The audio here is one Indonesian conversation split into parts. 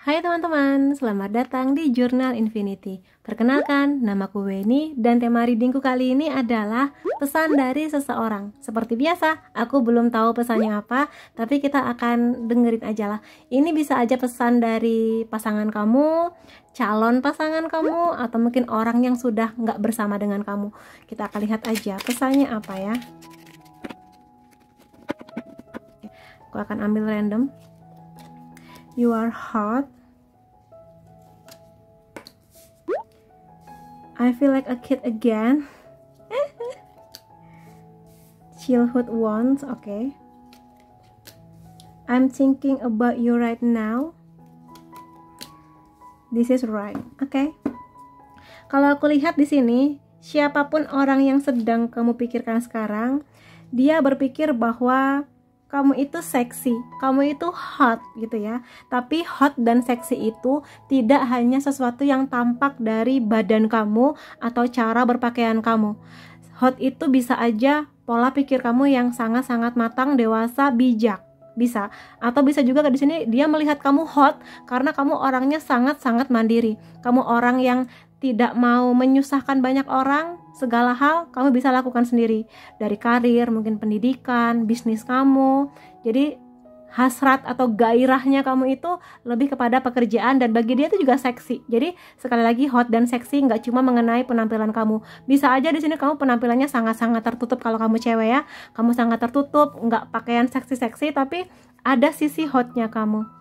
Hai teman-teman, selamat datang di Jurnal Infinity. Perkenalkan, namaku Weni dan tema readingku kali ini adalah pesan dari seseorang. Seperti biasa, aku belum tahu pesannya apa, tapi kita akan dengerin aja lah. Ini bisa aja pesan dari pasangan kamu, calon pasangan kamu, atau mungkin orang yang sudah nggak bersama dengan kamu. Kita akan lihat aja pesannya apa ya. Aku akan ambil random. You are hot. I feel like a kid again. Childhood wants, okay. I'm thinking about you right now. This is right, okay. Kalau aku lihat di sini, siapapun orang yang sedang kamu pikirkan sekarang, dia berpikir bahwa kamu itu seksi, kamu itu hot gitu ya. Tapi hot dan seksi itu tidak hanya sesuatu yang tampak dari badan kamu atau cara berpakaian kamu. Hot itu bisa aja pola pikir kamu yang sangat-sangat matang, dewasa, bijak. Bisa. Atau bisa juga di sini dia melihat kamu hot karena kamu orangnya sangat-sangat mandiri. Kamu orang yang tidak mau menyusahkan banyak orang, segala hal kamu bisa lakukan sendiri. Dari karir, mungkin pendidikan, bisnis kamu. Jadi hasrat atau gairahnya kamu itu lebih kepada pekerjaan, dan bagi dia itu juga seksi. Jadi sekali lagi, hot dan seksi nggak cuma mengenai penampilan kamu. Bisa aja di sini kamu penampilannya sangat-sangat tertutup kalau kamu cewek ya. Kamu sangat tertutup, nggak pakaian seksi-seksi, tapi ada sisi hotnya kamu.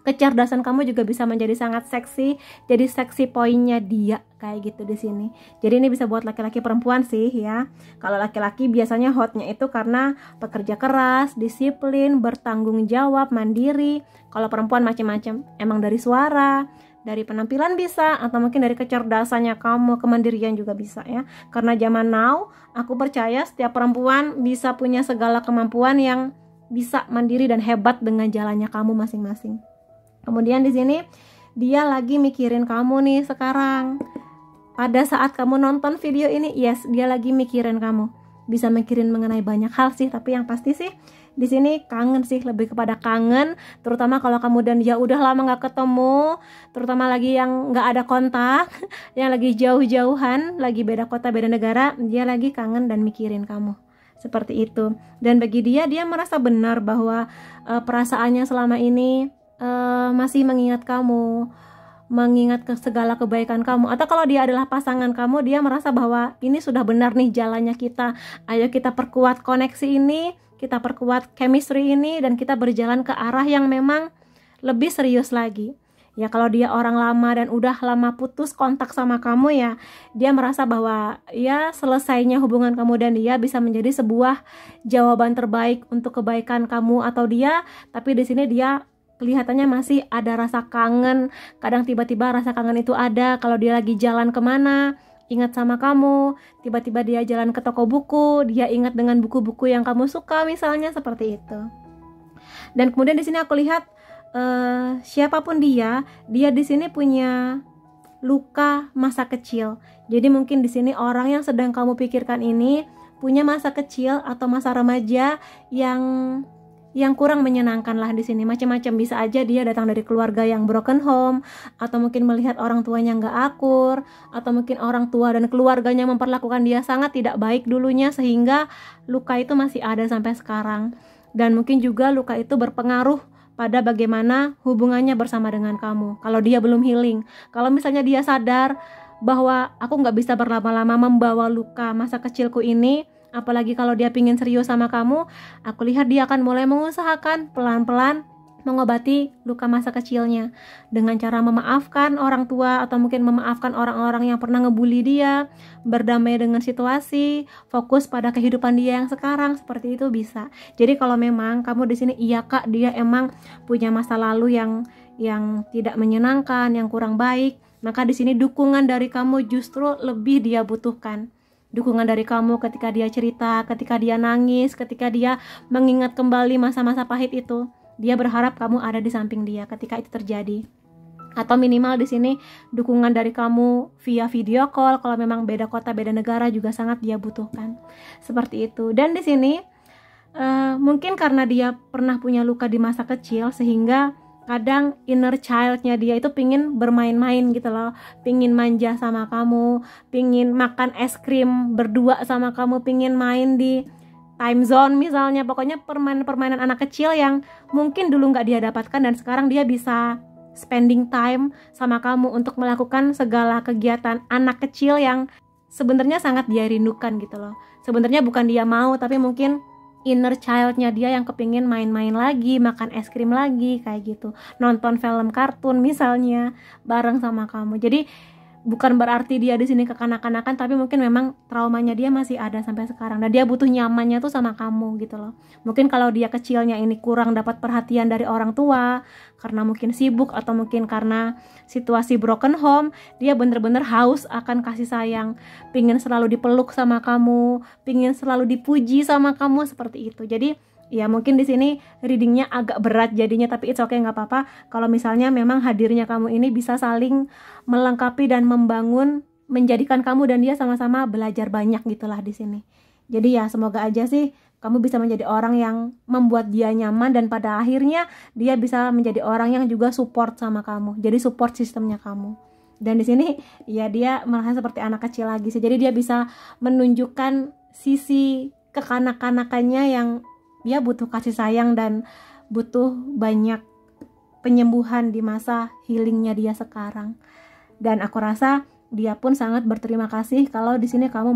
Kecerdasan kamu juga bisa menjadi sangat seksi, jadi seksi poinnya dia kayak gitu di sini. Jadi ini bisa buat laki-laki perempuan sih ya. Kalau laki-laki biasanya hotnya itu karena pekerja keras, disiplin, bertanggung jawab, mandiri. Kalau perempuan macam-macam, emang dari suara, dari penampilan bisa, atau mungkin dari kecerdasannya kamu, kemandirian juga bisa ya. Karena zaman now, aku percaya setiap perempuan bisa punya segala kemampuan yang bisa mandiri dan hebat dengan jalannya kamu masing-masing. Kemudian di sini dia lagi mikirin kamu nih sekarang. Pada saat kamu nonton video ini, yes, dia lagi mikirin kamu. Bisa mikirin mengenai banyak hal sih, tapi yang pasti sih di sini kangen sih, lebih kepada kangen. Terutama kalau kamu dan dia udah lama nggak ketemu, terutama lagi yang nggak ada kontak, yang lagi jauh-jauhan, lagi beda kota, beda negara, dia lagi kangen dan mikirin kamu. Seperti itu. Dan bagi dia merasa benar bahwa perasaannya selama ini masih mengingat kamu, mengingat ke segala kebaikan kamu. Atau kalau dia adalah pasangan kamu, dia merasa bahwa ini sudah benar nih jalannya kita. Ayo kita perkuat koneksi ini, kita perkuat chemistry ini, dan kita berjalan ke arah yang memang lebih serius lagi. Ya kalau dia orang lama dan udah lama putus kontak sama kamu ya, dia merasa bahwa ya selesainya hubungan kamu dan dia bisa menjadi sebuah jawaban terbaik untuk kebaikan kamu atau dia. Tapi di sini dia kelihatannya masih ada rasa kangen. Kadang tiba-tiba rasa kangen itu ada kalau dia lagi jalan kemana, ingat sama kamu. Tiba-tiba dia jalan ke toko buku, dia ingat dengan buku-buku yang kamu suka misalnya, seperti itu. Dan kemudian di sini aku lihat siapapun dia di sini punya luka masa kecil. Jadi mungkin di sini orang yang sedang kamu pikirkan ini punya masa kecil atau masa remaja yang kurang menyenangkan lah di sini. Macam-macam, bisa aja dia datang dari keluarga yang broken home, atau mungkin melihat orang tuanya nggak akur, atau mungkin orang tua dan keluarganya memperlakukan dia sangat tidak baik dulunya, sehingga luka itu masih ada sampai sekarang. Dan mungkin juga luka itu berpengaruh pada bagaimana hubungannya bersama dengan kamu. Kalau dia belum healing, kalau misalnya dia sadar bahwa aku nggak bisa berlama-lama membawa luka masa kecilku ini, apalagi kalau dia pingin serius sama kamu, aku lihat dia akan mulai mengusahakan pelan-pelan mengobati luka masa kecilnya dengan cara memaafkan orang tua, atau mungkin memaafkan orang-orang yang pernah ngebully dia, berdamai dengan situasi, fokus pada kehidupan dia yang sekarang, seperti itu bisa. Jadi kalau memang kamu di sini iya kak, dia emang punya masa lalu yang tidak menyenangkan, yang kurang baik, maka di sini dukungan dari kamu justru lebih dia butuhkan. Dukungan dari kamu ketika dia cerita, ketika dia nangis, ketika dia mengingat kembali masa-masa pahit itu. Dia berharap kamu ada di samping dia ketika itu terjadi. Atau minimal di sini dukungan dari kamu via video call, kalau memang beda kota, beda negara juga sangat dia butuhkan. Seperti itu. Dan di sini mungkin karena dia pernah punya luka di masa kecil, sehingga kadang inner childnya dia itu pingin bermain-main gitu loh, pingin manja sama kamu, pingin makan es krim berdua sama kamu, pingin main di time zone misalnya. Pokoknya permainan-permainan anak kecil yang mungkin dulu nggak dia dapatkan dan sekarang dia bisa spending time sama kamu untuk melakukan segala kegiatan anak kecil yang sebenarnya sangat dia rindukan gitu loh. Sebenarnya bukan dia mau, tapi mungkin inner childnya dia yang kepingin main-main lagi, makan es krim lagi, kayak gitu, nonton film kartun misalnya bareng sama kamu. Jadi bukan berarti dia di sini kekanak-kanakan, tapi mungkin memang traumanya dia masih ada sampai sekarang dan dia butuh nyamannya tuh sama kamu gitu loh. Mungkin kalau dia kecilnya ini kurang dapat perhatian dari orang tua karena mungkin sibuk atau mungkin karena situasi broken home, dia bener-bener haus akan kasih sayang, pingin selalu dipeluk sama kamu, pingin selalu dipuji sama kamu, seperti itu. Jadi ya mungkin di sini readingnya agak berat jadinya, tapi it's okay, nggak apa-apa kalau misalnya memang hadirnya kamu ini bisa saling melengkapi dan membangun, menjadikan kamu dan dia sama-sama belajar banyak gitulah di sini. Jadi ya semoga aja sih kamu bisa menjadi orang yang membuat dia nyaman dan pada akhirnya dia bisa menjadi orang yang juga support sama kamu, jadi support sistemnya kamu. Dan di sini ya dia merasa seperti anak kecil lagi sih, jadi dia bisa menunjukkan sisi kekanak-kanakannya yang dia butuh kasih sayang dan butuh banyak penyembuhan di masa healingnya dia sekarang. Dan aku rasa dia pun sangat berterima kasih kalau di sini kamu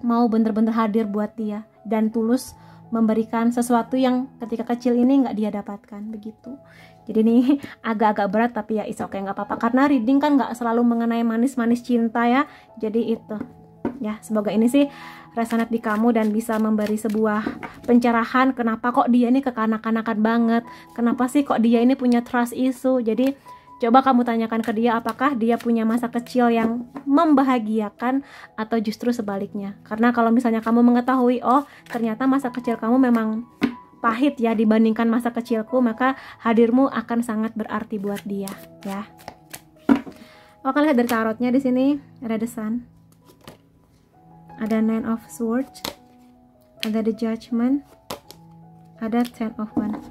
mau bener-bener hadir buat dia dan tulus memberikan sesuatu yang ketika kecil ini nggak dia dapatkan, begitu. Jadi ini agak-agak berat, tapi ya it's okay, nggak apa-apa, karena reading kan nggak selalu mengenai manis-manis cinta ya. Jadi itu ya, semoga ini sih resonate di kamu dan bisa memberi sebuah pencerahan kenapa kok dia ini kekanak-kanakan banget, kenapa sih kok dia ini punya trust issue. Jadi coba kamu tanyakan ke dia apakah dia punya masa kecil yang membahagiakan atau justru sebaliknya. Karena kalau misalnya kamu mengetahui, oh ternyata masa kecil kamu memang pahit ya dibandingkan masa kecilku, maka hadirmu akan sangat berarti buat dia ya. Oke, lihat dari tarotnya di sini ada The Sun, ada Nine of Swords, ada The Judgment, ada Ten of Wands,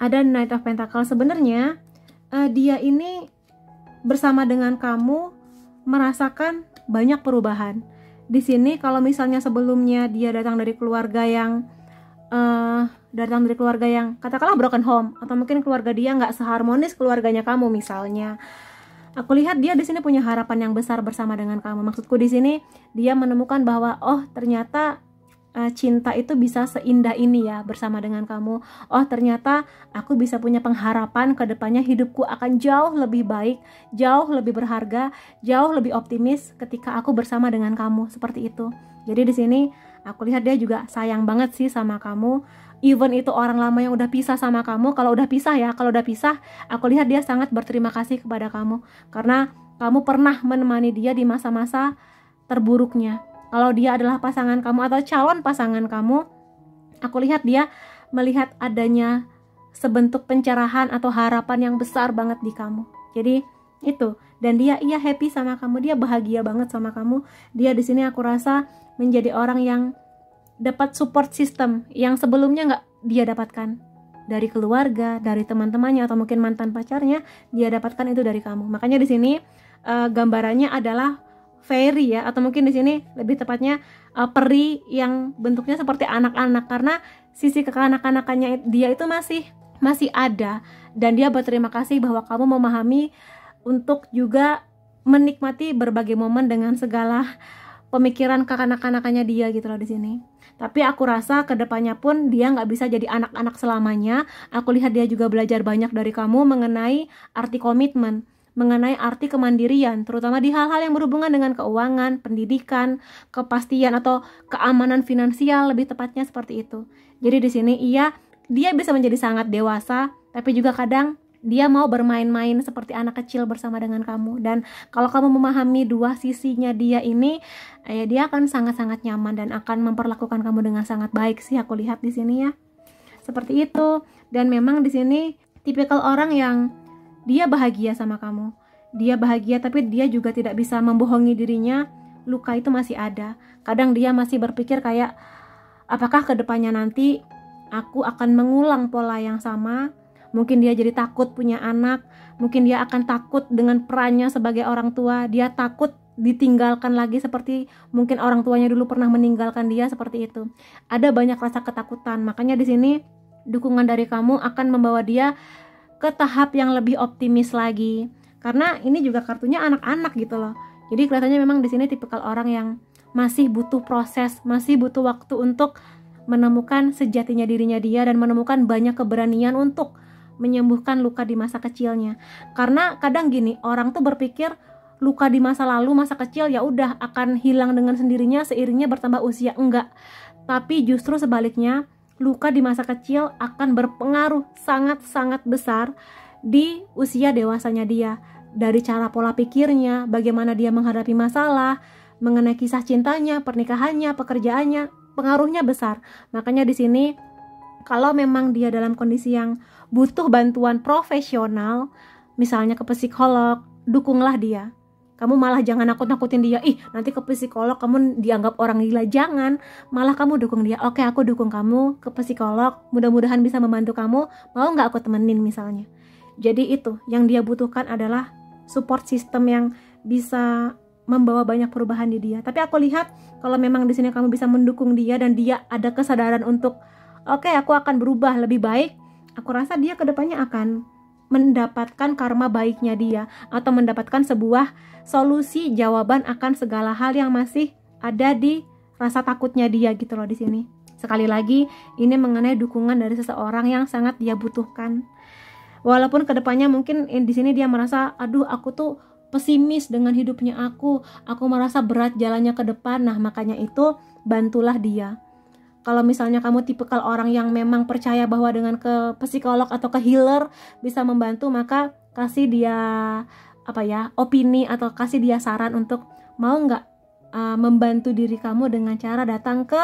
ada Knight of Pentacles. Sebenarnya dia ini bersama dengan kamu merasakan banyak perubahan. Di sini kalau misalnya sebelumnya dia datang dari keluarga yang katakanlah broken home, atau mungkin keluarga dia nggak seharmonis keluarganya kamu misalnya, aku lihat dia di sini punya harapan yang besar bersama dengan kamu. Maksudku di sini dia menemukan bahwa oh ternyata cinta itu bisa seindah ini ya bersama dengan kamu. Oh ternyata aku bisa punya pengharapan ke depannya, hidupku akan jauh lebih baik, jauh lebih berharga, jauh lebih optimis ketika aku bersama dengan kamu, seperti itu. Jadi di sini aku lihat dia juga sayang banget sih sama kamu. Even itu orang lama yang udah pisah sama kamu, kalau udah pisah, aku lihat dia sangat berterima kasih kepada kamu karena kamu pernah menemani dia di masa-masa terburuknya. Kalau dia adalah pasangan kamu atau calon pasangan kamu, aku lihat dia melihat adanya sebentuk pencerahan atau harapan yang besar banget di kamu. Jadi itu, dan dia happy sama kamu, dia bahagia banget sama kamu. Dia di sini aku rasa menjadi orang yang dapat support system yang sebelumnya nggak dia dapatkan dari keluarga, dari teman-temannya atau mungkin mantan pacarnya. Dia dapatkan itu dari kamu. Makanya di sini gambarannya adalah fairy ya, atau mungkin di sini lebih tepatnya peri yang bentuknya seperti anak-anak, karena sisi kekanak-kanakannya dia itu masih ada, dan dia berterima kasih bahwa kamu memahami untuk juga menikmati berbagai momen dengan segala pemikiran kekanak-kanakannya dia gitu loh di sini. Tapi aku rasa kedepannya pun dia nggak bisa jadi anak-anak selamanya. Aku lihat dia juga belajar banyak dari kamu mengenai arti komitmen, mengenai arti kemandirian, terutama di hal-hal yang berhubungan dengan keuangan, pendidikan, kepastian atau keamanan finansial, lebih tepatnya seperti itu. Jadi di sini dia bisa menjadi sangat dewasa, tapi juga kadang dia mau bermain-main seperti anak kecil bersama dengan kamu. Dan kalau kamu memahami dua sisinya dia ini, dia akan sangat-sangat nyaman dan akan memperlakukan kamu dengan sangat baik sih aku lihat di sini ya. Seperti itu. Dan memang di sini tipikal orang yang dia bahagia sama kamu. Dia bahagia tapi dia juga tidak bisa membohongi dirinya. Luka itu masih ada. Kadang dia masih berpikir apakah kedepannya nanti aku akan mengulang pola yang sama, Mungkin dia jadi takut punya anak, mungkin dia akan takut dengan perannya sebagai orang tua, dia takut ditinggalkan lagi seperti mungkin orang tuanya dulu pernah meninggalkan dia, seperti itu. Ada banyak rasa ketakutan. Makanya di sini dukungan dari kamu akan membawa dia ke tahap yang lebih optimis lagi. Karena ini juga kartunya anak-anak gitu loh. Jadi kelihatannya memang di sini tipikal orang yang masih butuh proses, masih butuh waktu untuk menemukan sejatinya dirinya dia dan menemukan banyak keberanian untuk menyembuhkan luka di masa kecilnya. Karena kadang gini, orang tuh berpikir luka di masa lalu, masa kecil ya udah akan hilang dengan sendirinya seiringnya bertambah usia. Enggak. Tapi justru sebaliknya, luka di masa kecil akan berpengaruh sangat-sangat besar di usia dewasanya dia. Dari cara pola pikirnya, bagaimana dia menghadapi masalah, mengenai kisah cintanya, pernikahannya, pekerjaannya, pengaruhnya besar. Makanya di sini kalau memang dia dalam kondisi yang butuh bantuan profesional, misalnya ke psikolog, dukunglah dia. Kamu malah jangan nakut-nakutin dia, ih nanti ke psikolog kamu dianggap orang gila, jangan. Malah kamu dukung dia, oke aku dukung kamu ke psikolog, mudah-mudahan bisa membantu kamu, mau gak aku temenin misalnya. Jadi itu, yang dia butuhkan adalah support system yang bisa membawa banyak perubahan di dia. Tapi aku lihat kalau memang di sini kamu bisa mendukung dia dan dia ada kesadaran untuk oke, aku akan berubah lebih baik, aku rasa dia kedepannya akan mendapatkan karma baiknya dia atau mendapatkan sebuah solusi jawaban akan segala hal yang masih ada di rasa takutnya dia gitu loh di sini. Sekali lagi, ini mengenai dukungan dari seseorang yang sangat dia butuhkan. Walaupun kedepannya mungkin di sini dia merasa, aduh aku tuh pesimis dengan hidupnya aku merasa berat jalannya ke depan. Nah makanya itu bantulah dia. Kalau misalnya kamu tipikal orang yang memang percaya bahwa dengan ke psikolog atau ke healer bisa membantu, maka kasih dia opini atau kasih dia saran untuk mau nggak membantu diri kamu dengan cara datang ke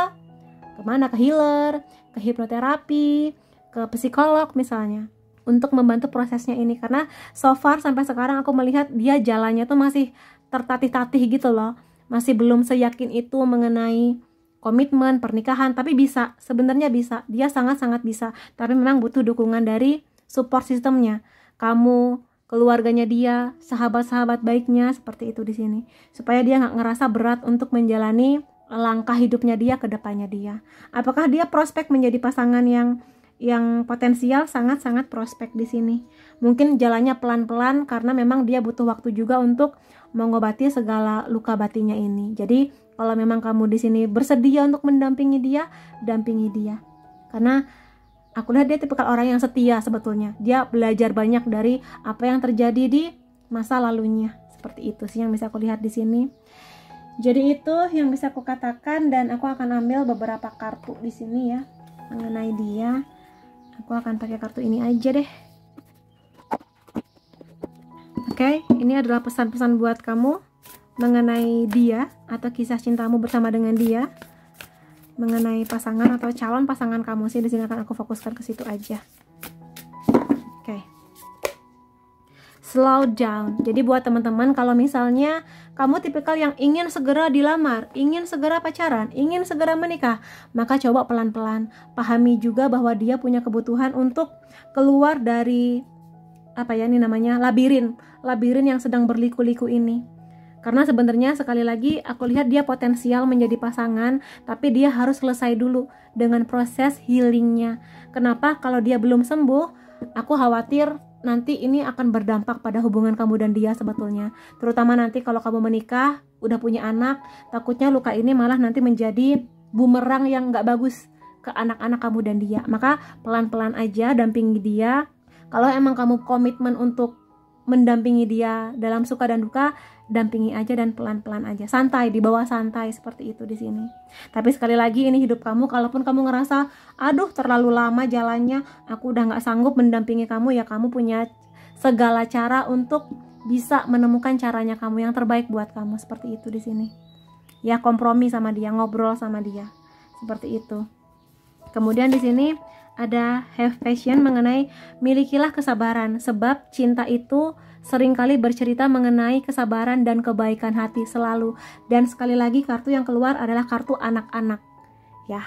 kemana, ke healer, ke hipnoterapi, ke psikolog misalnya, untuk membantu prosesnya ini. Karena so far sampai sekarang aku melihat dia jalannya tuh masih tertatih-tatih gitu loh, masih belum seyakin itu mengenai komitmen, pernikahan, tapi bisa, sebenarnya bisa, dia sangat-sangat bisa, tapi memang butuh dukungan dari support sistemnya, kamu, keluarganya dia, sahabat-sahabat baiknya, seperti itu di sini, supaya dia nggak ngerasa berat untuk menjalani langkah hidupnya dia ke depannya dia. Apakah dia prospek menjadi pasangan yang potensial? Sangat-sangat prospek di sini. Mungkin jalannya pelan-pelan karena memang dia butuh waktu juga untuk mengobati segala luka batinnya ini. Jadi kalau memang kamu di sini bersedia untuk mendampingi dia, dampingi dia. Karena aku lihat dia tipikal orang yang setia sebetulnya. Dia belajar banyak dari apa yang terjadi di masa lalunya. Seperti itu sih yang bisa aku lihat di sini. Jadi itu yang bisa aku katakan, dan aku akan ambil beberapa kartu di sini ya mengenai dia. Aku akan pakai kartu ini aja deh. Oke, ini adalah pesan-pesan buat kamu mengenai dia atau kisah cintamu bersama dengan dia, mengenai pasangan atau calon pasangan kamu sih. Di sini akan aku fokuskan ke situ aja. Oke. Slow down. Jadi buat teman-teman, kalau misalnya kamu tipikal yang ingin segera dilamar, ingin segera pacaran, ingin segera menikah, maka coba pelan-pelan. Pahami juga bahwa dia punya kebutuhan untuk keluar dari labirin yang sedang berliku-liku ini. Karena sebenarnya sekali lagi aku lihat dia potensial menjadi pasangan, tapi dia harus selesai dulu dengan proses healingnya. Kenapa? Kalau dia belum sembuh, aku khawatir nanti ini akan berdampak pada hubungan kamu dan dia sebetulnya. Terutama nanti kalau kamu menikah, udah punya anak, takutnya luka ini malah nanti menjadi bumerang yang gak bagus ke anak-anak kamu dan dia. Maka pelan-pelan aja dampingi dia. Kalau emang kamu komitmen untuk mendampingi dia dalam suka dan duka, dampingi aja dan pelan-pelan aja, santai, dibawa santai seperti itu di sini. Tapi sekali lagi ini hidup kamu. Kalaupun kamu ngerasa aduh terlalu lama jalannya, aku udah nggak sanggup mendampingi kamu, ya kamu punya segala cara untuk bisa menemukan caranya kamu yang terbaik buat kamu, seperti itu di sini. Ya kompromi sama dia, ngobrol sama dia, seperti itu. Kemudian di sini ada have passion mengenai milikilah kesabaran, sebab cinta itu seringkali bercerita mengenai kesabaran dan kebaikan hati selalu. Dan sekali lagi kartu yang keluar adalah kartu anak-anak ya.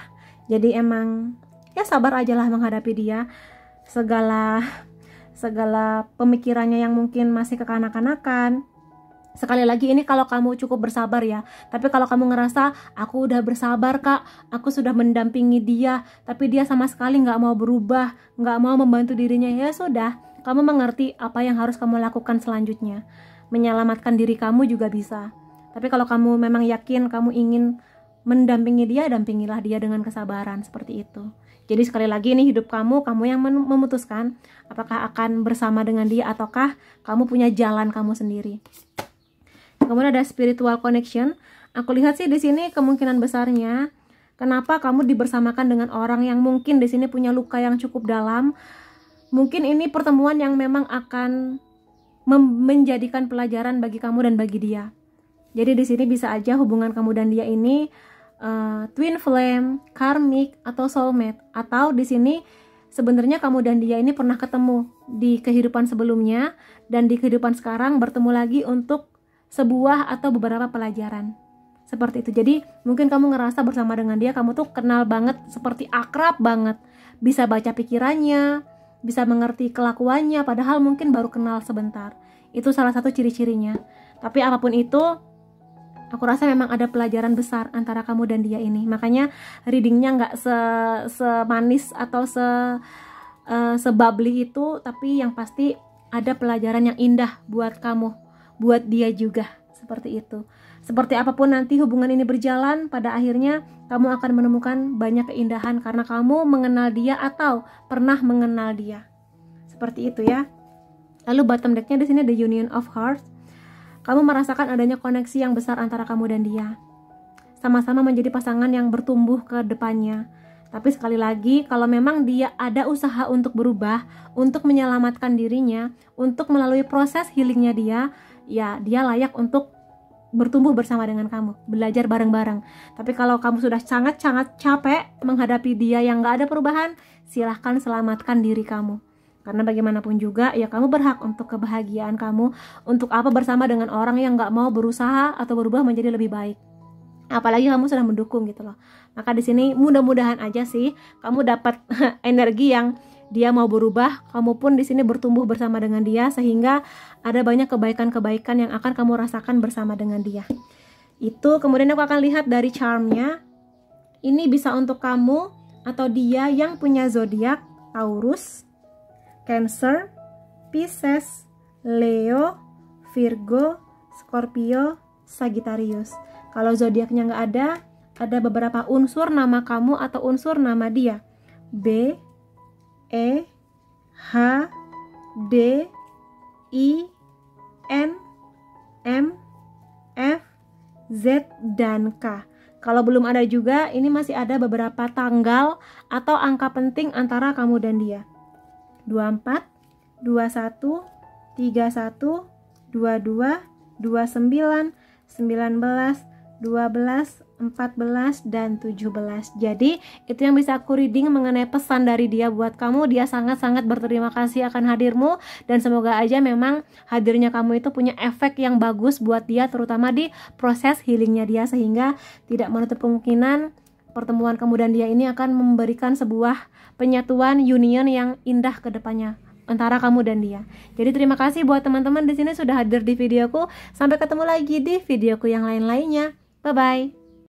Jadi emang ya sabar aja lah menghadapi dia. Segala segala pemikirannya yang mungkin masih kekanak-kanakan. Sekali lagi ini kalau kamu cukup bersabar ya. Tapi kalau kamu ngerasa aku udah bersabar kak, aku sudah mendampingi dia, tapi dia sama sekali nggak mau berubah, nggak mau membantu dirinya, ya sudah, kamu mengerti apa yang harus kamu lakukan selanjutnya. Menyelamatkan diri kamu juga bisa. Tapi kalau kamu memang yakin kamu ingin mendampingi dia, dampingilah dia dengan kesabaran seperti itu. Jadi sekali lagi ini hidup kamu yang memutuskan apakah akan bersama dengan dia ataukah kamu punya jalan kamu sendiri. Kemudian ada spiritual connection. Aku lihat sih di sini kemungkinan besarnya kenapa kamu dibersamakan dengan orang yang mungkin di sini punya luka yang cukup dalam. Mungkin ini pertemuan yang memang akan menjadikan pelajaran bagi kamu dan bagi dia. Jadi di sini bisa aja hubungan kamu dan dia ini twin flame, karmic atau soulmate, atau di sini sebenarnya kamu dan dia ini pernah ketemu di kehidupan sebelumnya dan di kehidupan sekarang bertemu lagi untuk sebuah atau beberapa pelajaran. Seperti itu. Jadi mungkin kamu ngerasa bersama dengan dia kamu tuh kenal banget, seperti akrab banget, bisa baca pikirannya, bisa mengerti kelakuannya, padahal mungkin baru kenal sebentar. Itu salah satu ciri-cirinya. Tapi apapun itu, aku rasa memang ada pelajaran besar antara kamu dan dia ini. Makanya readingnya nggak semanis atau sebubbly itu, tapi yang pasti ada pelajaran yang indah buat kamu, buat dia juga, seperti itu. Seperti apapun nanti hubungan ini berjalan, pada akhirnya kamu akan menemukan banyak keindahan karena kamu mengenal dia atau pernah mengenal dia. Seperti itu ya. Lalu bottom decknya di sini the Union of Hearts. Kamu merasakan adanya koneksi yang besar antara kamu dan dia. Sama-sama menjadi pasangan yang bertumbuh ke depannya. Tapi sekali lagi, kalau memang dia ada usaha untuk berubah, untuk menyelamatkan dirinya, untuk melalui proses healingnya dia, ya dia layak untuk bertumbuh bersama dengan kamu, belajar bareng-bareng. Tapi kalau kamu sudah sangat-sangat capek menghadapi dia yang gak ada perubahan, silahkan selamatkan diri kamu. Karena bagaimanapun juga, ya kamu berhak untuk kebahagiaan kamu. Untuk apa bersama dengan orang yang gak mau berusaha atau berubah menjadi lebih baik. Apalagi kamu sudah mendukung gitu loh. Maka di sini mudah-mudahan aja sih kamu dapat energi yang dia mau berubah, kamu pun di sini bertumbuh bersama dengan dia sehingga ada banyak kebaikan-kebaikan yang akan kamu rasakan bersama dengan dia. Itu kemudian aku akan lihat dari charmnya. Ini bisa untuk kamu atau dia yang punya zodiak Taurus, Cancer, Pisces, Leo, Virgo, Scorpio, Sagittarius. Kalau zodiaknya nggak ada beberapa unsur nama kamu atau unsur nama dia. B, E, H, D, I, N, M, F, Z, dan K. Kalau belum ada juga, ini masih ada beberapa tanggal atau angka penting antara kamu dan dia. 24, 21, 31, 22, 29, 19, 12, 14, dan 17. Jadi itu yang bisa aku reading mengenai pesan dari dia buat kamu. Dia sangat-sangat berterima kasih akan hadirmu, dan semoga aja memang hadirnya kamu itu punya efek yang bagus buat dia, terutama di proses healingnya dia, sehingga tidak menutup kemungkinan pertemuan kamu dan dia ini akan memberikan sebuah penyatuan union yang indah ke depannya antara kamu dan dia. Jadi terima kasih buat teman-teman di sini sudah hadir di videoku. Sampai ketemu lagi di videoku yang lain-lainnya. Bye-bye.